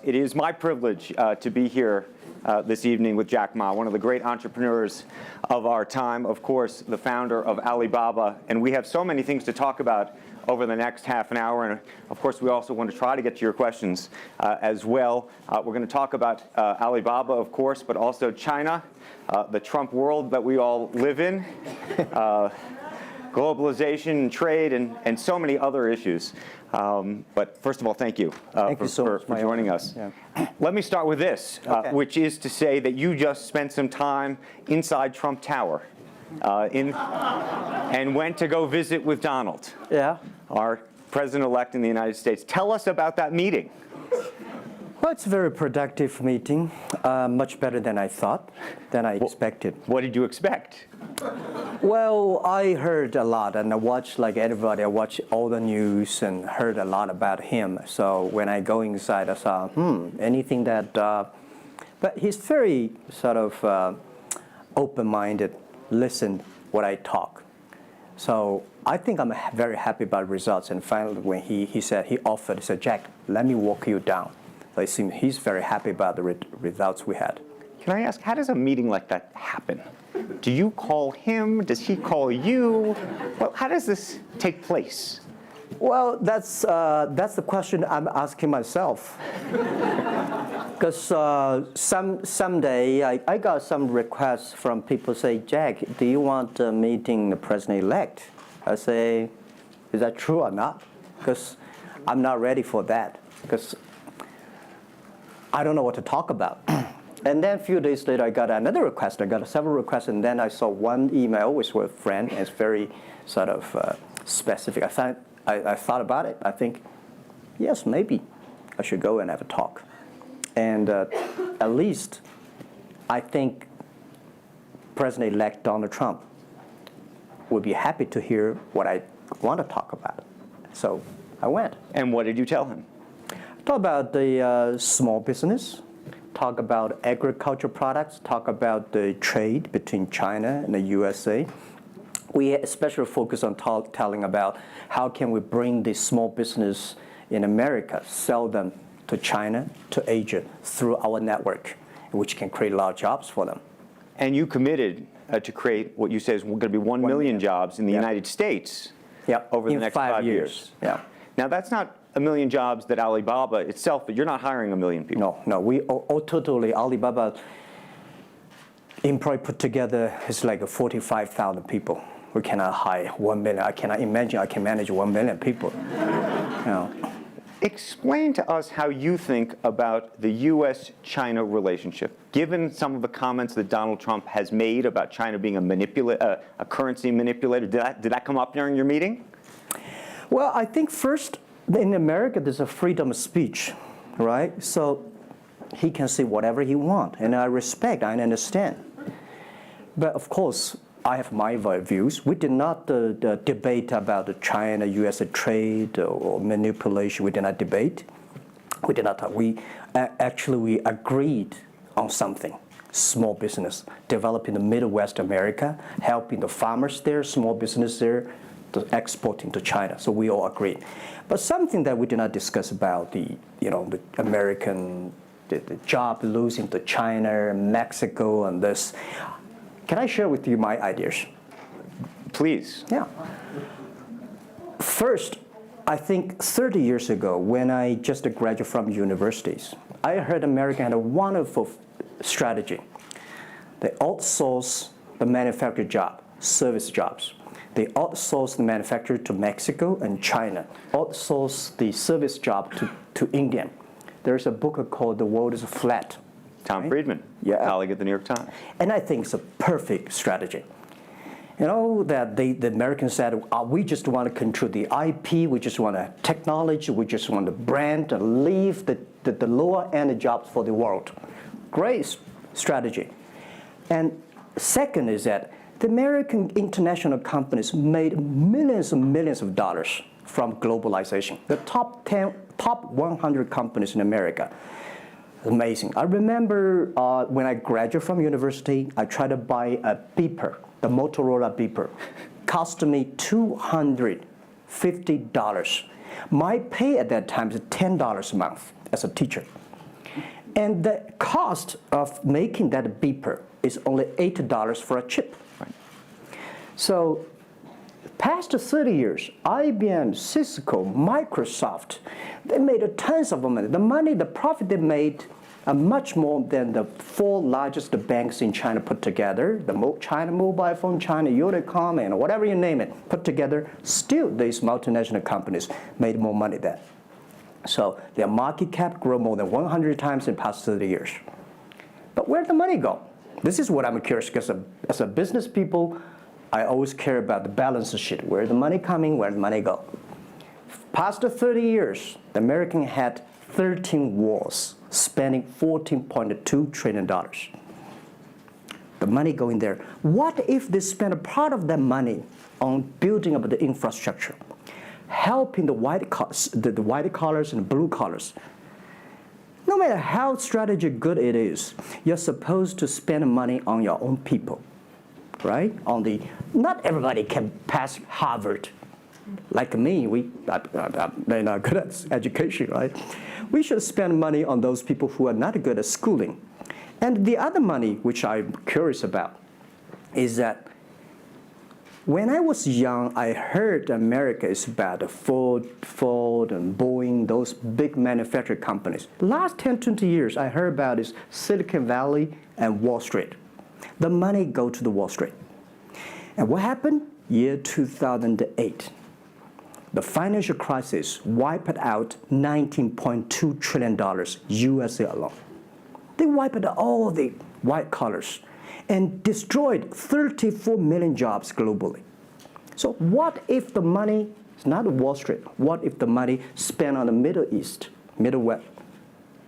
It is my privilege to be here this evening with Jack Ma, one of the great entrepreneurs of our time, of course, the founder of Alibaba. And we have so many things to talk about over the next half an hour. And of course, we also want to try to get to your questions as well. We're going to talk about Alibaba, of course, but also China, the Trump world that we all live in, globalization, trade, and so many other issues. But first of all, thank you for joining us. Yeah. Let me start with this, which is to say that you just spent some time inside Trump Tower and went to go visit with Donald, our president-elect in the United States. Tell us about that meeting. Well, it's a very productive meeting, much better than I thought, than I expected. What did you expect? Well, I heard a lot, and I watched, like everybody, I watched all the news and heard a lot about him. So when I go inside, I saw, anything that, but he's very sort of open-minded, listen what I talk. So I think I'm very happy about results. And finally, when he said, he said, Jack, let me walk you down. So it seems he's very happy about the results we had. Can I ask, how does a meeting like that happen? Do you call him? Does he call you? Well, how does this take place? Well, that's the question I'm asking myself. Because someday I got some requests from people say, Jack, do you want a meeting the president-elect? I say, is that true or not? Because I'm not ready for that. Because I don't know what to talk about. And then a few days later, I got another request. I got several requests, and then I saw one email with a friend, and it's very sort of specific. I thought about it. I think, yes, maybe I should go and have a talk. And at least I think President-elect Donald Trump would be happy to hear what I want to talk about. So I went. And what did you tell him? Talk about the small business, talk about agriculture products, talk about the trade between China and the USA. We especially focus on telling about how can we bring the small business in America, sell them to China, to Asia, through our network, which can create a lot of jobs for them. And you committed to create what you say is going to be 1 million jobs in the United States over the next 5 years. Yeah. Now, that's not a million jobs that Alibaba itself, but you're not hiring 1 million people. No, we totally, Alibaba employee put together is like 45,000 people. We cannot hire 1 million. I cannot imagine I can manage 1 million people. Explain to us how you think about the U.S.-China relationship, given some of the comments that Donald Trump has made about China being a currency manipulator. Did that come up during your meeting? Well, I think first, in America, there's a freedom of speech, right? So he can say whatever he wants, and I respect, I understand. But of course, I have my views. We did not debate about the China-U.S. trade or manipulation. We did not debate. We did not talk. We agreed on something. Small business, developing the Midwest America, helping the farmers there, small business there, exporting to China. So we all agreed. But something that we did not discuss about the American the job losing to China, Mexico, and this. Can I share with you my ideas? Please. Yeah. First, I think 30 years ago, when I just graduated from universities, I heard America had a wonderful strategy. They outsource the manufacturing job, service jobs. They outsource the manufacturer to Mexico and China, outsource the service job to India. There's a book called The World is Flat. Tom Friedman, colleague at the New York Times. And I think it's a perfect strategy. You know, that the Americans said, we just want to control the IP, we just want technology, we just want the brand, and leave the lower-end jobs for the world. Great strategy. And second is that the American international companies made millions and millions of dollars from globalization. The top 100 companies in America. Amazing. I remember when I graduated from university, I tried to buy a beeper, the Motorola beeper. Cost me $250. My pay at that time is $10 a month as a teacher. And the cost of making that beeper is only $8 for a chip. Right. So past 30 years, IBM, Cisco, Microsoft, they made tons of money. The profit they made are much more than the 4 largest banks in China put together, the China Mobile Phone, China Unicom, and whatever you name it, put together. Still, these multinational companies made more money than. So their market cap grew more than 100 times in the past 30 years. But where'd the money go? This is what I'm curious, because as a business people, I always care about the balance sheet. Where's the money coming? Where'd the money go? Past 30 years, the American had 13 wars, spending $14.2 trillion. The money going there. What if they spend a part of that money on building up the infrastructure, helping the white collars and the blue collars? No matter how strategy good it is, you're supposed to spend money on your own people, right? Not everybody can pass Harvard. Like me, they're not good at education, right? We should spend money on those people who are not good at schooling. And the other money, which I'm curious about, is that when I was young, I heard America is about Ford and Boeing, those big manufacturing companies. Last 10, 20 years, I heard about is Silicon Valley and Wall Street. The money go to the Wall Street. And what happened? Year 2008. The financial crisis wiped out $19.2 trillion USA alone. They wiped out all the white collars and destroyed 34 million jobs globally. So what if the money is not Wall Street? What if the money spent on the Middle East, Middle West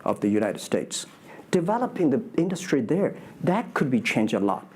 of the United States, developing the industry there? That could be changed a lot.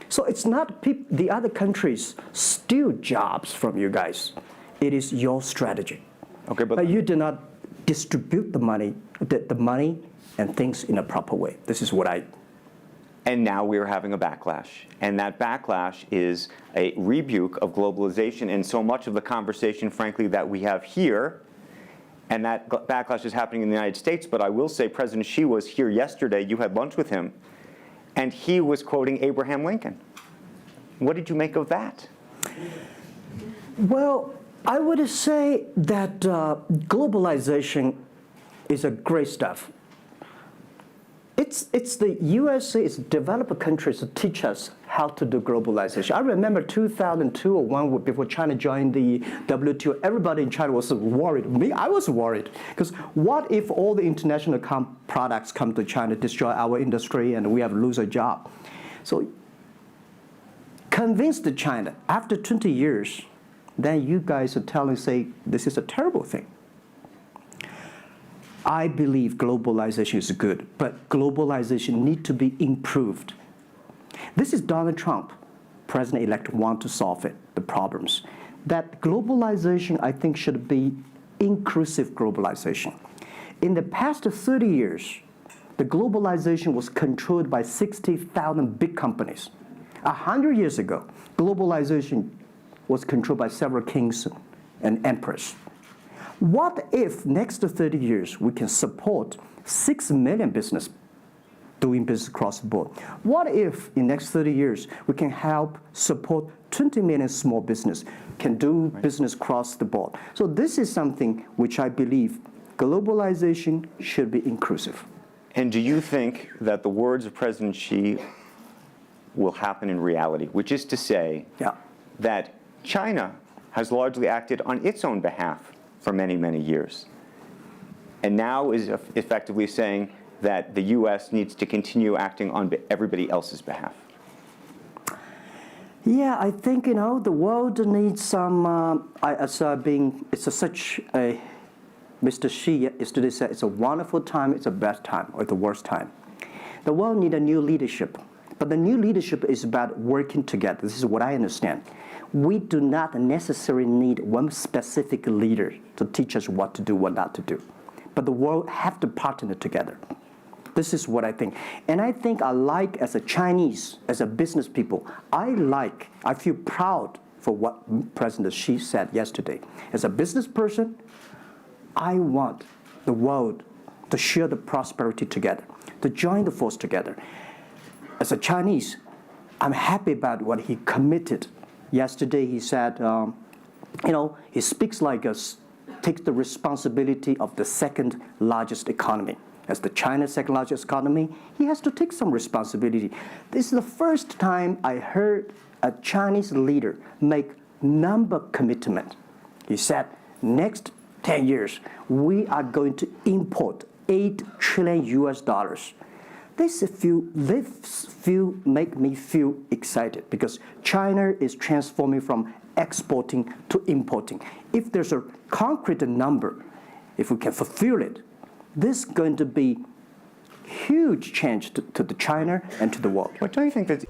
So it's not the other countries steal jobs from you guys. It is your strategy. Okay, but you do not distribute the money and things in a proper way. This is what I. And now we are having a backlash. And that backlash is a rebuke of globalization. And so much of the conversation, frankly, that we have here, and that backlash is happening in the United States. But I will say President Xi was here yesterday. You had lunch with him. And he was quoting Abraham Lincoln. What did you make of that? Well, I would say that globalization is a great stuff. It's the USA, it's developed countries to teach us how to do globalization. I remember 2002 or 1 before China joined the WTO, everybody in China was worried. Me, I was worried. Because what if all the international products come to China, destroy our industry, and we have lose a job? So convinced China, after 20 years, then you guys are say, this is a terrible thing. I believe globalization is good, but globalization needs to be improved. This is Donald Trump, President-elect, want to solve it, the problems. That globalization, I think, should be inclusive globalization. In the past 30 years, the globalization was controlled by 60,000 big companies. 100 years ago, globalization was controlled by several kings and emperors. What if next 30 years we can support 6 million business doing business across the board? What if in next 30 years we can help support 20 million small business can do business across the board? So this is something which I believe globalization should be inclusive. And do you think that the words of President Xi will happen in reality, which is to say that China has largely acted on its own behalf for many, many years, and now is effectively saying that the U.S. needs to continue acting on everybody else's behalf? Yeah, I think, the world needs some, such a, Mr. Xi yesterday said it's a wonderful time, it's a bad time, or the worst time. The world needs a new leadership, but the new leadership is about working together. This is what I understand. We do not necessarily need one specific leader to teach us what to do, what not to do. But the world have to partner together. This is what I think. And I think as a Chinese, as a business people, I feel proud for what President Xi said yesterday. As a business person, I want the world to share the prosperity together, to join the force together. As a Chinese, I'm happy about what he committed. Yesterday he said, he speaks like us, takes the responsibility of the second largest economy. As the China's second largest economy, he has to take some responsibility. This is the first time I heard a Chinese leader make number commitment. He said, next 10 years, we are going to import 8 trillion US dollars. This make me feel excited because China is transforming from exporting to importing. If there's a concrete number, if we can fulfill it, this is going to be huge change to the China and to the world. But don't you think that